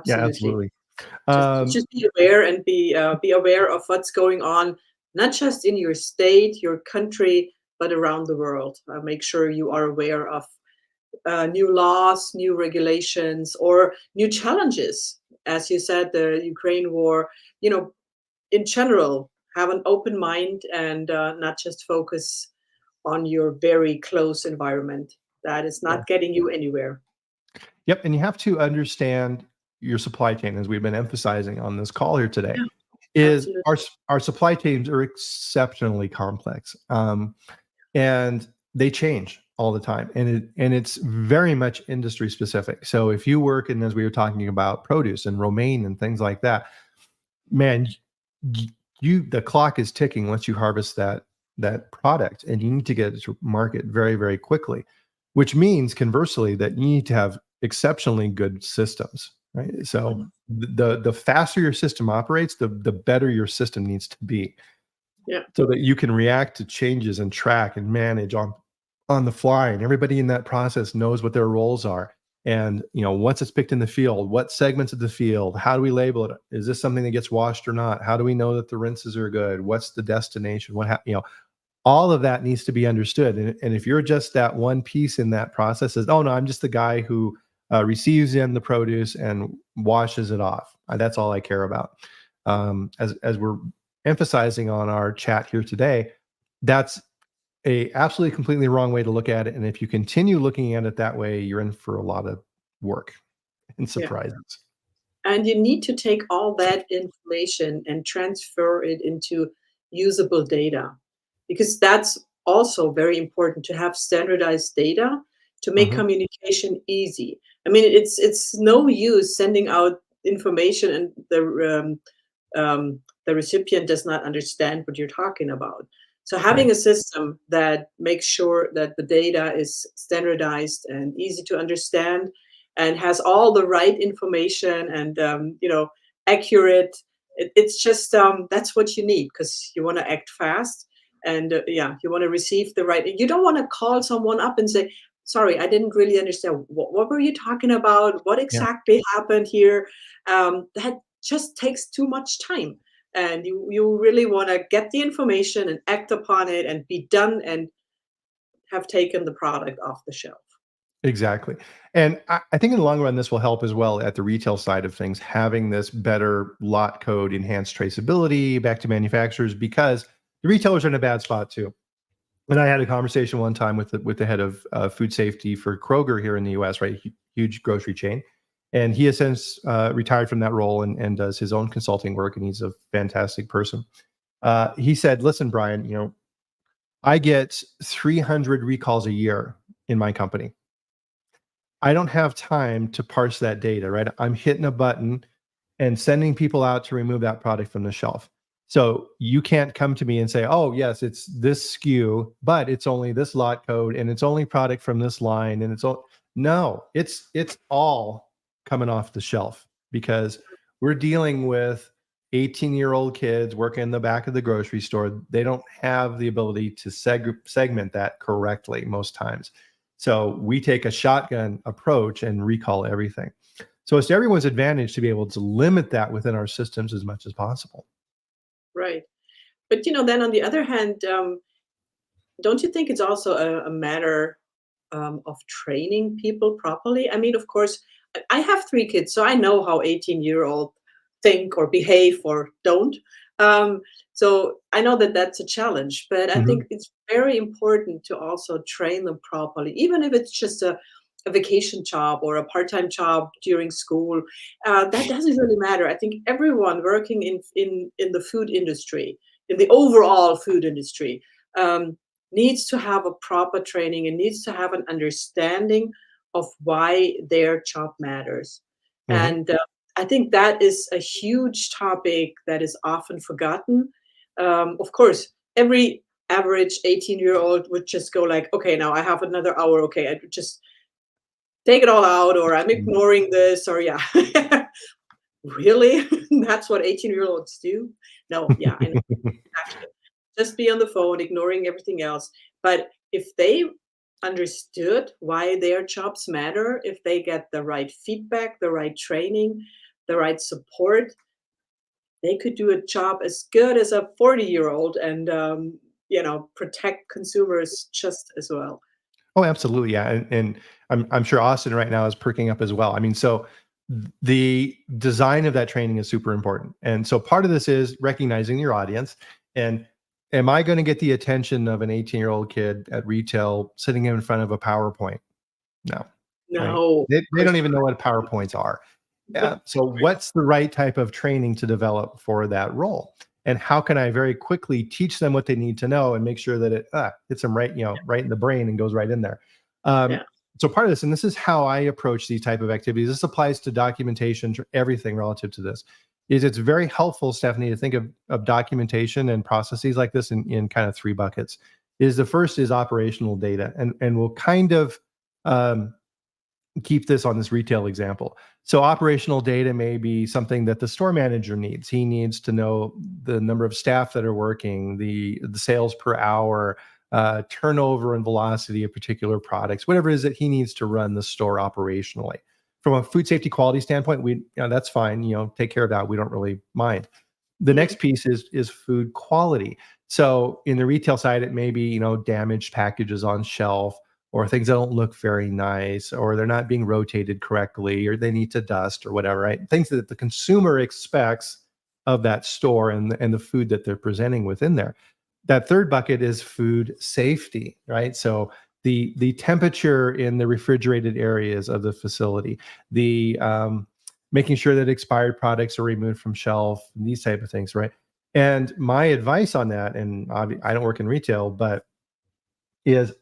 Yeah, absolutely. absolutely. Just Um, just be aware and be aware of what's going on, not just in your state, your country, but around the world. Make sure you are aware of new laws, new regulations, or new challenges. As you said, the Ukraine war, in general, have an open mind and not just focus on your very close environment. That is Yeah. not getting you anywhere. Yep. And you have to understand your supply chain, as we've been emphasizing on this call here today, Yeah, is absolutely. our supply chains are exceptionally complex. And they change all the time, and it's very much industry specific. So if you work in, as we were talking about, produce and romaine and things like that, man, the clock is ticking once you harvest that product, and you need to get it to market very, very quickly, which means conversely that you need to have exceptionally good systems, right? So the faster your system operates, the better your system needs to be, Yeah, so that you can react to changes and track and manage on the fly, and everybody in that process knows what their roles are. And once it's picked in the field, what segments of the field, how do we label it? Is this something that gets washed or not? How do we know that the rinses are good? What's the destination? All of that needs to be understood. And if you're just that one piece in that process, is, oh no, I'm just the guy who receives in the produce and washes it off, that's all I care about. As we're emphasizing on our chat here today, that's a absolutely completely wrong way to look at it. And if you continue looking at it that way, you're in for a lot of work and yeah. surprises. And you need to take all that information and transfer it into usable data, because that's also very important to have standardized data to make Mhm. communication easy. I mean, it's no use sending out information and the recipient does not understand what you're talking about. So Right. having a system that makes sure that the data is standardized and easy to understand and has all the right information and accurate. It's just that's what you need, because you want to act fast and yeah, you want to receive the right. You don't want to call someone up and say, "Sorry, I didn't really understand. What were you talking about? What Yeah. exactly happened here?" That just takes too much time, and you really want to get the information and act upon it and be done and have taken the product off the shelf. Exactly. And I think in the long run, this will help as well at the retail side of things, having this better lot code, enhanced traceability back to manufacturers, because the retailers are in a bad spot too. And I had a conversation one time with the head of food safety for Kroger here in the U.S., right? Huge grocery chain. And he has since retired from that role and does his own consulting work. And he's a fantastic person. He said, listen, Bryan, I get 300 recalls a year in my company. I don't have time to parse that data, right? I'm hitting a button and sending people out to remove that product from the shelf. So you can't come to me and say, oh, yes, it's this SKU, but it's only this lot code and it's only product from this line. And it's all, no, it's all coming off the shelf, because we're dealing with 18-year-old kids working in the back of the grocery store. They don't have the ability to segment that correctly most times. So we take a shotgun approach and recall everything. So it's to everyone's advantage to be able to limit that within our systems as much as possible. Right. But then on the other hand, don't you think it's also a matter of training people properly? I mean, of course, I have 3 kids, so I know how 18-year-old think or behave or don't. Um, so I know that that's a challenge, but I Mhm. think it's very important to also train them properly, even if it's just a vacation job or a part-time job during school. That doesn't really matter. I think everyone working in the food industry, in the overall food industry, um, needs to have a proper training and needs to have an understanding of why their job matters. Mhm. And I think that is a huge topic that is often forgotten. Of course, every average 18-year-old would just go like, okay, now I have another hour. Okay, I just take it all out, or I'm ignoring this, or yeah. Really? That's what 18-year-olds do? No, yeah, I know. Exactly. Just be on the phone, ignoring everything else. But if they understood why their jobs matter, if they get the right feedback, the right training, the right support, they could do a job as good as a 40-year-old and protect consumers just as well. Oh, absolutely. Yeah. And I'm sure Austin right now is perking up as well. I mean, so the design of that training is super important. And so part of this is recognizing your audience. And am I going to get the attention of an 18-year-old kid at retail sitting in front of a PowerPoint? No. Right. No, They don't even know what PowerPoints are. So what's the right type of training to develop for that role? And how can I very quickly teach them what they need to know and make sure that it hits them right, right in the brain and goes right in there. Yeah. So part of this, and this is how I approach these type of activities. This applies to documentation, to everything relative to this. Is it's very helpful, Stephanie, to think of documentation and processes like this in kind of three buckets. Is the first is operational data, and we'll kind of keep this on this retail example. So operational data may be something that the store manager needs. He needs to know the number of staff that are working, the sales per hour, turnover and velocity of particular products, whatever it is that he needs to run the store operationally. From a food safety quality standpoint, that's fine. Take care of that. We don't really mind. The next piece is food quality. So in the retail side, it may be damaged packages on shelf, or things that don't look very nice, or they're not being rotated correctly, or they need to dust, or whatever, right? Things that the consumer expects of that store and the food that they're presenting within there. That third bucket is food safety, right? So the temperature in the refrigerated areas of the facility, the making sure that expired products are removed from shelf, these type of things, right? And my advice on that, and I don't work in retail, but is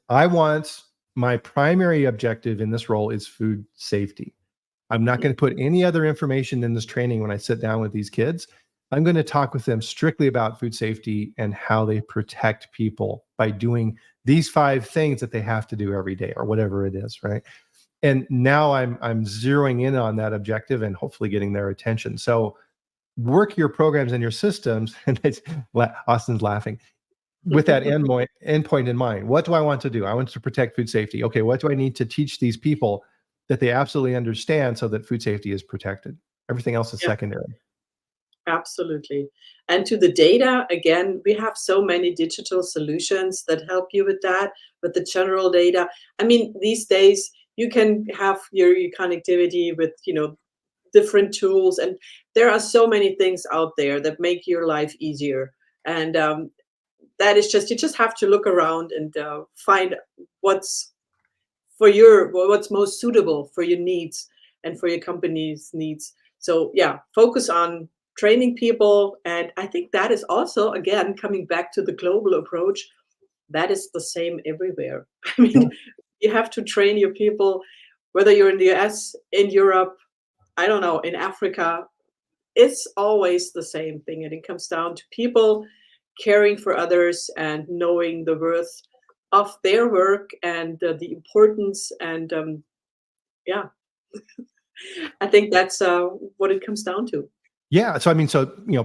my primary objective in this role is food safety. I'm not going to put any other information in this training when I sit down with these kids. I'm going to talk with them strictly about food safety and how they protect people by doing these 5 things that they have to do every day, or whatever it is, right? And now I'm zeroing in on that objective and hopefully getting their attention. So work your programs and your systems, and Austin's laughing, with that endpoint in mind. What do I want to do? I want to protect food safety. Okay, what do I need to teach these people that they absolutely understand so that food safety is protected? Everything else is secondary. Absolutely. And to the data, again, we have so many digital solutions that help you with that, with the general data. I mean, these days you can have your connectivity with, different tools, and there are so many things out there that make your life easier. And that is you just have to look around and find what's most suitable for your needs and for your company's needs. So yeah, focus on training people. And I think that is also, again, coming back to the global approach, that is the same everywhere. I mean, you have to train your people, whether you're in the US, in Europe, I don't know, in Africa. It's always the same thing. And it comes down to people caring for others and knowing the worth of their work and the importance. And yeah, I think that's what it comes down to. Yeah. So, I mean,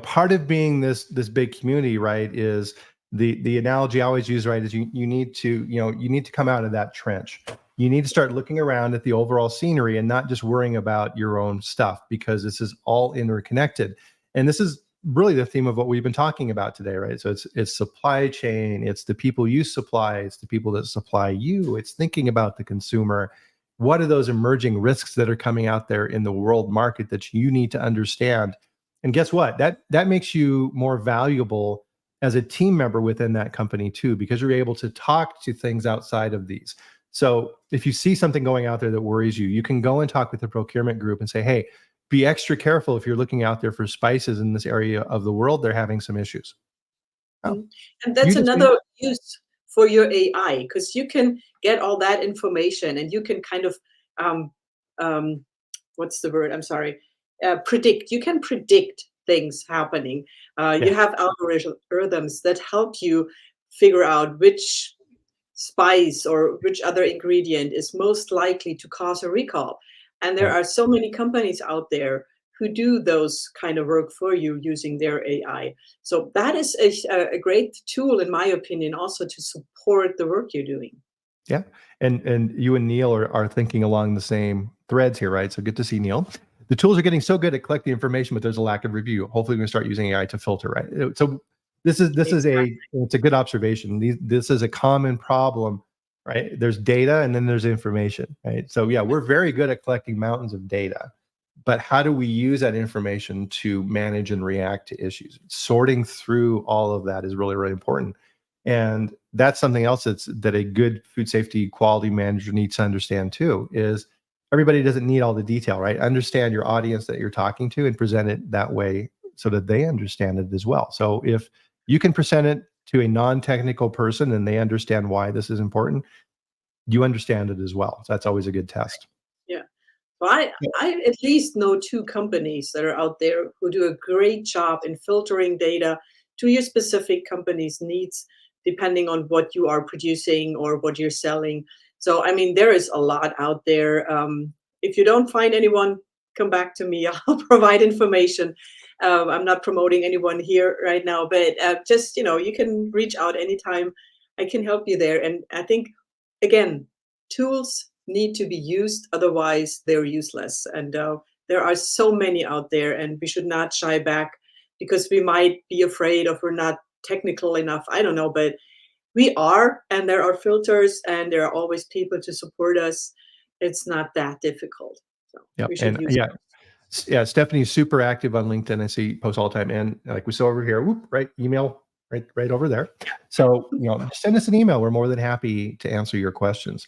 part of being this big community, right, is the analogy I always use, right, is you need to come out of that trench. You need to start looking around at the overall scenery and not just worrying about your own stuff, because this is all interconnected. And this is really the theme of what we've been talking about today, right? So it's supply chain, it's the people you supply, it's the people that supply you, it's thinking about the consumer. What are those emerging risks that are coming out there in the world market that you need to understand? And guess what? That makes you more valuable as a team member within that company too, because you're able to talk to things outside of these. So if you see something going out there that worries you, you can go and talk with the procurement group and say, hey, be extra careful if you're looking out there for spices in this area of the world. They're having some issues. And that's another use for your AI, because you can get all that information and you can kind of, what's the word? I'm sorry. Predict. You can predict things happening. You have algorithms that help you figure out which spice or which other ingredient is most likely to cause a recall. And there are so many companies out there who do those kind of work for you using their AI. So that is a great tool, in my opinion, also to support the work you're doing. Yeah. And you and Neil are thinking along the same threads here, right? So good to see, Neil. The tools are getting so good at collecting information, but there's a lack of review. Hopefully we can start using AI to filter, right? So this is Exactly. it's a good observation. This is a common problem, right? There's data and then there's information, right? So yeah, we're very good at collecting mountains of data, but how do we use that information to manage and react to issues? Sorting through all of that is really, really important. And that's something else that a good food safety quality manager needs to understand too, is everybody doesn't need all the detail, right? Understand your audience that you're talking to and present it that way so that they understand it as well. So if you can present it to a non-technical person and they understand why this is important, you understand it as well. So that's always a good test. Yeah. Well, I at least know two companies that are out there who do a great job in filtering data to your specific company's needs, depending on what you are producing or what you're selling. So, I mean, there is a lot out there. If you don't find anyone, come back to me. I'll provide information. I'm not promoting anyone here right now, but just, you can reach out anytime. I can help you there. And I think, again, tools need to be used, otherwise they're useless. And there are so many out there, and we should not shy back because we might be afraid of we're not technical enough. I don't know, but we are, and there are filters, and there are always people to support us. It's not that difficult, so Yeah. we should And use yeah, yeah, Stephanie's super active on LinkedIn. I see posts all the time. And like we saw over here, whoop, right, email right over there. So, send us an email. We're more than happy to answer your questions.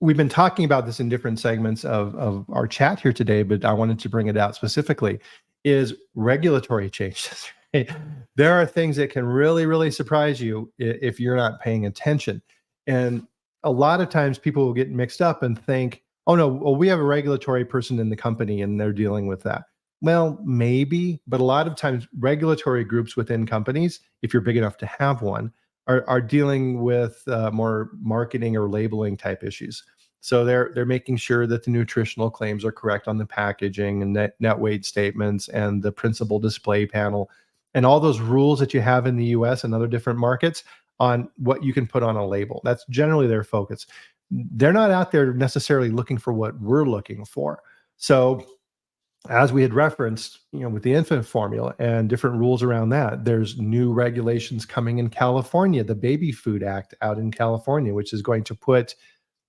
We've been talking about this in different segments of our chat here today, but I wanted to bring it out specifically, is regulatory changes. Right? There are things that can really, really surprise you if you're not paying attention. And a lot of times people will get mixed up and think, oh no, well, we have a regulatory person in the company and they're dealing with that. Well, maybe, but a lot of times regulatory groups within companies, if you're big enough to have one, are dealing with more marketing or labeling type issues. So they're making sure that the nutritional claims are correct on the packaging and net weight statements and the principal display panel and all those rules that you have in the US and other different markets on what you can put on a label. That's generally their focus. They're not out there necessarily looking for what we're looking for. So as we had referenced, with the infant formula and different rules around that, there's new regulations coming in California, the Baby Food Act out in California, which is going to put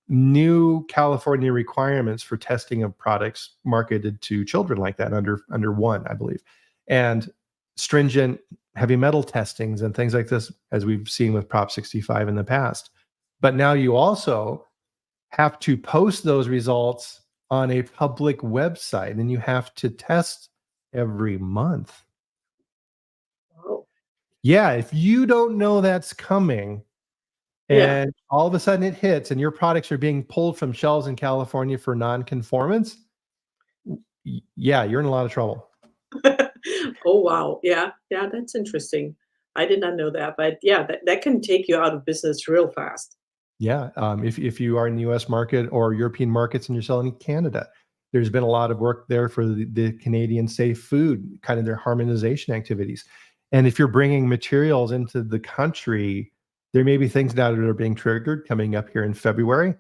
new California requirements for testing of products marketed to children like that under one, I believe, and stringent heavy metal testings and things like this, as we've seen with Prop 65 in the past. But now you also have to post those results on a public website, and you have to test every month. Oh, Yeah, if you don't know that's coming, yeah. and all of a sudden it hits, and your products are being pulled from shelves in California for non-conformance, yeah, you're in a lot of trouble. Oh, wow. Yeah, yeah, that's interesting. I did not know that, but yeah, that can take you out of business real fast. Yeah, if you are in the U.S. market or European markets and you're selling in Canada, there's been a lot of work there for the Canadian safe food, kind of their harmonization activities. And if you're bringing materials into the country, there may be things now that are being triggered coming up here in February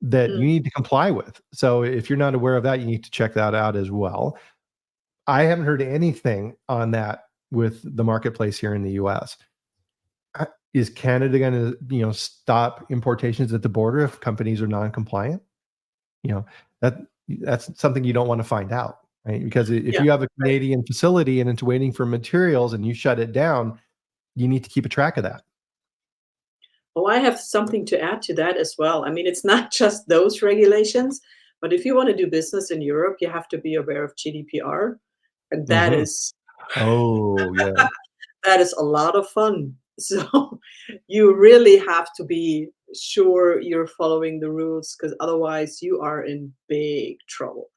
that Mm. you need to comply with. So if you're not aware of that, you need to check that out as well. I haven't heard anything on that with the marketplace here in the US. Is Canada going to, stop importations at the border if companies are non-compliant? You know, that that's something you don't want to find out, right? Because if Yeah, you have a right. Canadian facility and it's waiting for materials and you shut it down, you need to keep a track of that. Oh, I have something to add to that as well. I mean, it's not just those regulations, but if you want to do business in Europe, you have to be aware of GDPR, and that Mhm. is Oh, yeah. that is a lot of fun. So you really have to be sure you're following the rules because otherwise you are in big trouble.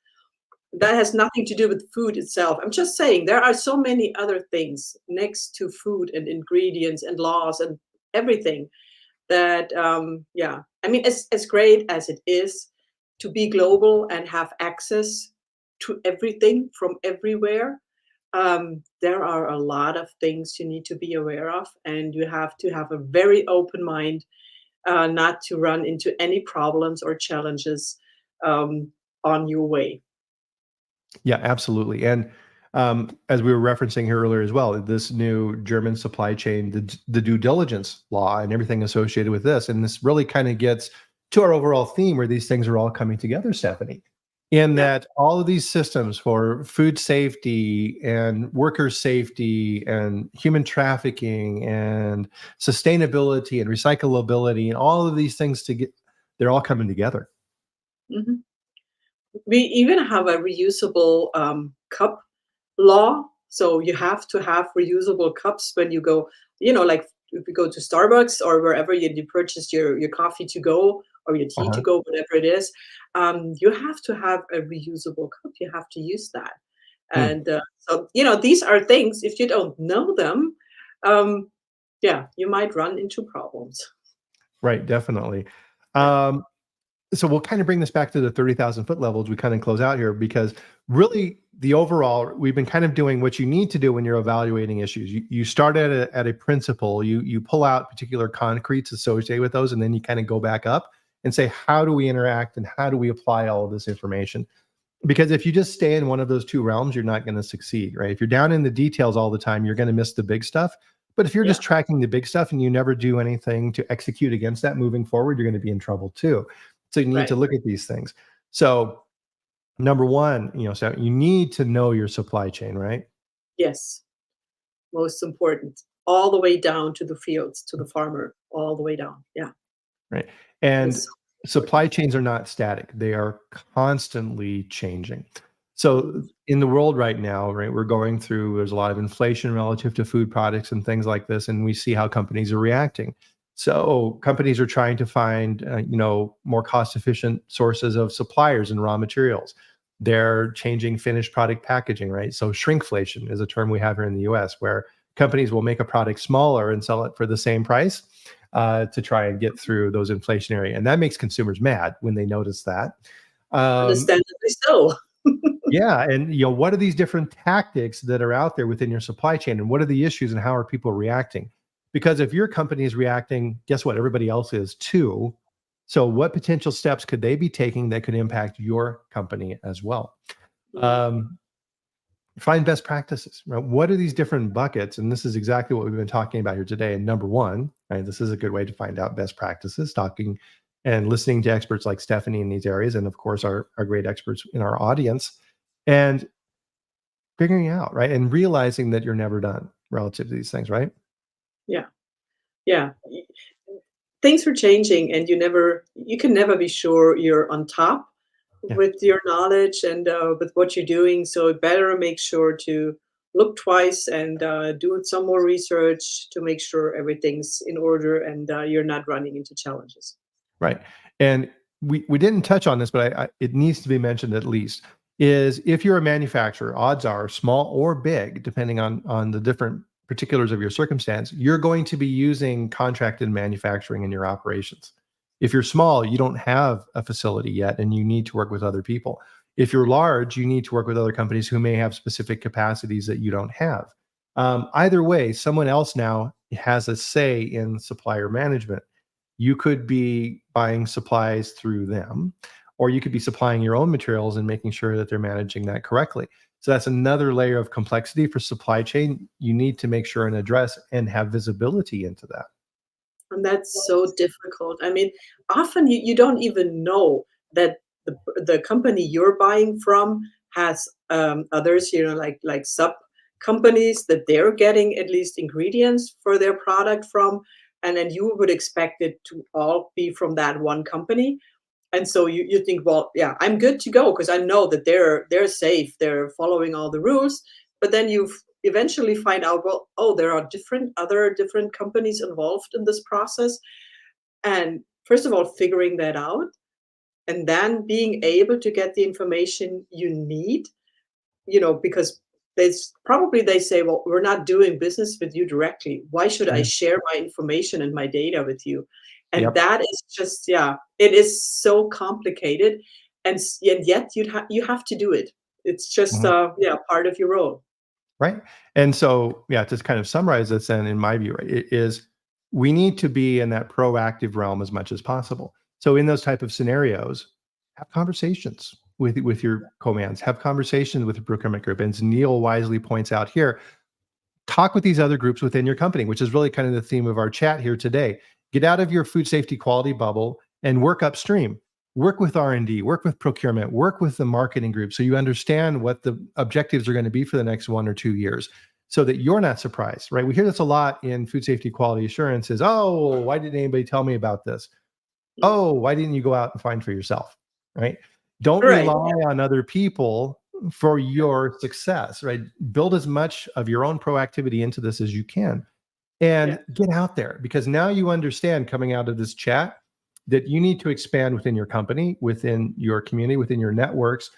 Yeah. That has nothing to do with food itself. I'm just saying there are so many other things next to food and ingredients and laws and everything that yeah, I mean, as great as it is to be global and have access to everything from everywhere, there are a lot of things you need to be aware of, and you have to have a very open mind, not to run into any problems or challenges um, on your way. Yeah, absolutely. And As we were referencing here earlier as well, this new German supply chain, the due diligence law and everything associated with this. And this really kind of gets to our overall theme where these things are all coming together, Stephanie, in that all of these systems for food safety and worker safety and human trafficking and sustainability and recyclability and all of these things they're all coming together. Mm-hmm. We even have a reusable cup law. So you have to have reusable cups when you go, like if you go to Starbucks or wherever you purchase your coffee to go or your tea to go, whatever it is, you have to have a reusable cup. You have to use that. And so, these are things, if you don't know them, you might run into problems. Right, definitely. So we'll kind of bring this back to the 30,000 foot levels. We kind of close out here because really the overall, we've been kind of doing what you need to do when you're evaluating issues. You start at a principle, you pull out particular concretes associated with those, and then you kind of go back up and say, how do we interact and how do we apply all of this information? Because if you just stay in one of those two realms, you're not going to succeed, right? If you're down in the details all the time, you're going to miss the big stuff. But if you're just tracking the big stuff and you never do anything to execute against that moving forward, you're going to be in trouble too. So you need to look at these things. So number one, so you need to know your supply chain, right? Yes. Most important. All the way down to the fields, to the farmer, all the way down. Yeah. Right. And supply chains are not static. They are constantly changing. So in the world right now, right, there's a lot of inflation relative to food products and things like this, and we see how companies are reacting. So companies are trying to find, more cost-efficient sources of suppliers and raw materials. They're changing finished product packaging, right? So shrinkflation is a term we have here in the U.S., where companies will make a product smaller and sell it for the same price to try and get through those inflationary, and that makes consumers mad when they notice that. Understandably so. Yeah, and what are these different tactics that are out there within your supply chain, and what are the issues, and how are people reacting? Because if your company is reacting, guess what? Everybody else is too. So what potential steps could they be taking that could impact your company as well? Find best practices, right? What are these different buckets? And this is exactly what we've been talking about here today. And number one, right, this is a good way to find out best practices, talking and listening to experts like Stephanie in these areas. And of course, our great experts in our audience, and figuring out, right? And realizing that you're never done relative to these things, right? Yeah. Yeah. Things are changing and you can never be sure you're on top with your knowledge and with what you're doing. So better make sure to look twice and do some more research to make sure everything's in order and you're not running into challenges. Right. And we didn't touch on this, but it needs to be mentioned at least, is if you're a manufacturer, odds are small or big, depending on the different particulars of your circumstance, you're going to be using contracted manufacturing in your operations. If you're small, you don't have a facility yet and you need to work with other people. If you're large, you need to work with other companies who may have specific capacities that you don't have. Either way, someone else now has a say in supplier management. You could be buying supplies through them, or you could be supplying your own materials and making sure that they're managing that correctly. So that's another layer of complexity for supply chain. You need to make sure and address and have visibility into that. And that's so difficult. I mean, often you don't even know that the company you're buying from has others, like sub companies that they're getting at least ingredients for their product from, and then you would expect it to all be from that one company. And so you think, well, yeah, I'm good to go because I know that they're safe, they're following all the rules. But then you eventually find out, well, oh, there are other different companies involved in this process. And first of all, figuring that out, and then being able to get the information you need, because they say, well, we're not doing business with you directly. Why should I share my information and my data with you? And that is just, it is so complicated, and yet you have to do it. It's just part of your role. Right. And so, to kind of summarize this, then, in my view, right, it is we need to be in that proactive realm as much as possible. So in those type of scenarios, have conversations, with your co-mans. Have conversations with the procurement group. And as Neil wisely points out here, talk with these other groups within your company, which is really kind of the theme of our chat here today. Get out of your food safety quality bubble and work upstream. Work with R&D, work with procurement, work with the marketing group so you understand what the objectives are going to be for the next 1 or 2 years so that you're not surprised, right? We hear this a lot in food safety quality assurance is, oh, why didn't anybody tell me about this? Oh, why didn't you go out and find for yourself, right? Don't rely on other people for your success, right? Build as much of your own proactivity into this as you can and get out there, because now you understand coming out of this chat that you need to expand within your company, within your community, within your networks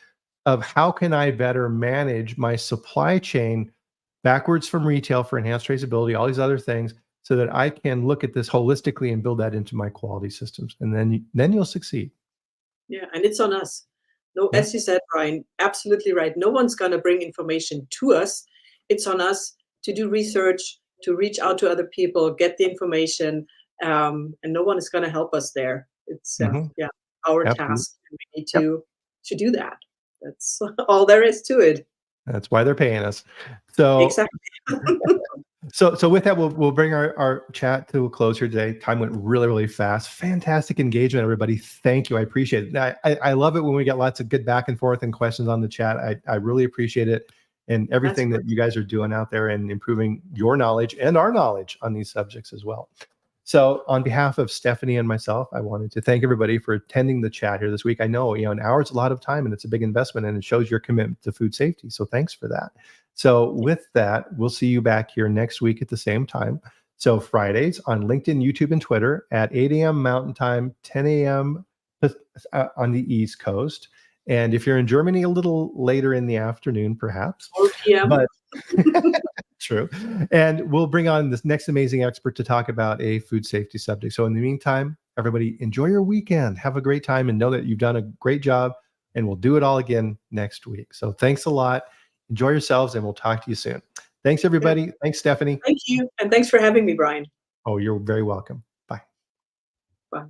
of how can I better manage my supply chain backwards from retail for enhanced traceability, all these other things, so that I can look at this holistically and build that into my quality systems. And then you'll succeed. Yeah, and it's on us. No, as you said, Bryan, absolutely right. No one's going to bring information to us. It's on us to do research, to reach out to other people, get the information, and no one is going to help us there. It's our task. And we need to do that. That's all there is to it. That's why they're paying us. So exactly. So with that, we'll bring our chat to a close here today. Time went really, really fast. Fantastic engagement, everybody. Thank you. I appreciate it. I love it when we get lots of good back and forth and questions on the chat. I really appreciate it, and everything that you guys are doing out there and improving your knowledge and our knowledge on these subjects as well. So on behalf of Stephanie and myself, I wanted to thank everybody for attending the chat here this week. I know, an hour is a lot of time and it's a big investment, and it shows your commitment to food safety. So thanks for that. So with that, we'll see you back here next week at the same time. So Fridays on LinkedIn, YouTube, and Twitter at 8 a.m. Mountain Time, 10 a.m. On the East Coast. And if you're in Germany, a little later in the afternoon, perhaps. 4 p.m. But true. And we'll bring on this next amazing expert to talk about a food safety subject. So in the meantime, everybody enjoy your weekend. Have a great time and know that you've done a great job, and we'll do it all again next week. So thanks a lot. Enjoy yourselves, and we'll talk to you soon. Thanks, everybody. Yeah. Thanks, Stephanie. Thank you. And thanks for having me, Bryan. Oh, you're very welcome. Bye. Bye.